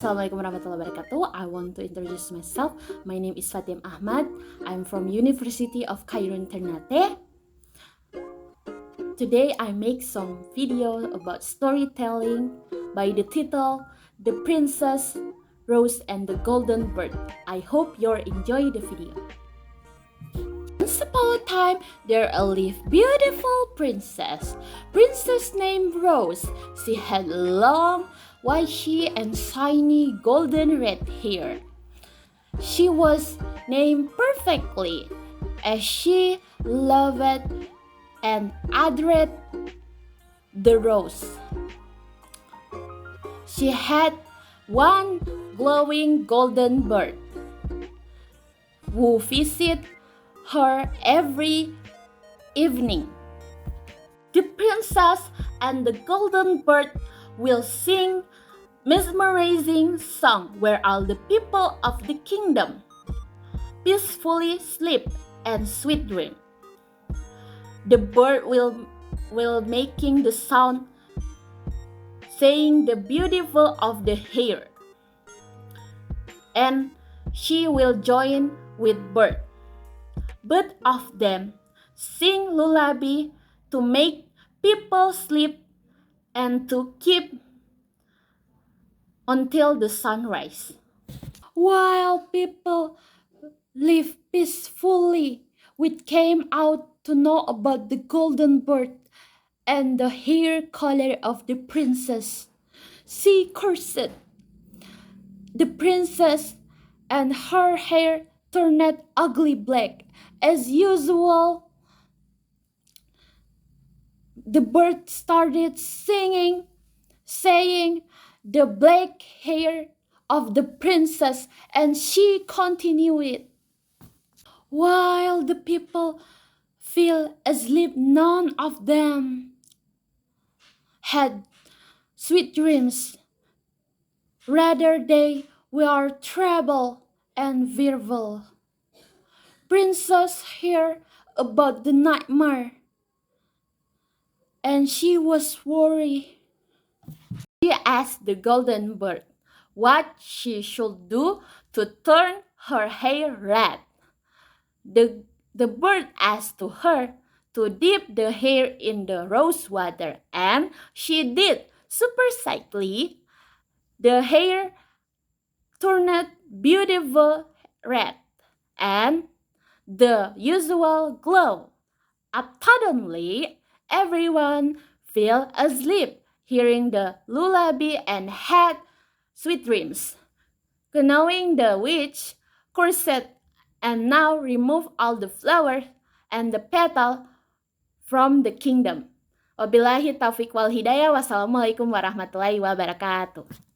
Assalamualaikum warahmatullahi wabarakatuh. I want to introduce myself. My name is Fatiyah Ahmad. I'm from University of Cairo Ternate. Today I make some video about storytelling by the title The Princess, Rose and the Golden Bird. I hope you enjoy the video. Once upon a time, there lived beautiful princess. Princess named Rose. She had long, white and shiny golden red hair. She was named perfectly, as she loved and adored the rose. She had one glowing golden bird who visited her every evening. The princess and the golden bird will sing mesmerizing song where all the people of the kingdom peacefully sleep and sweet dream. The bird will making the sound saying the beautiful of the hair, and she will join with bird. Both of them sing lullaby to make people sleep and to keep until the sunrise. While people live peacefully, we came out to know about the golden bird and the hair color of the princess. She cursed the princess, and her hair turned ugly black. As usual, the bird started singing, saying the black hair of the princess, and she continued. While the people fell asleep, none of them had sweet dreams. Rather, they were trouble and fearful. Princess heard about the nightmare, and she was worried. She asked the golden bird what she should do to turn her hair red. The bird asked to her to dip the hair in the rose water, and she did. Super slightly, the hair turned beautiful red and the usual glow. Suddenly, everyone fell asleep, hearing the lullaby and had sweet dreams. Knowing the witch cursed and now remove all the flowers and the petal from the kingdom. Wabillahi taufiq wal hidayah. Wassalamualaikum warahmatullahi wabarakatuh.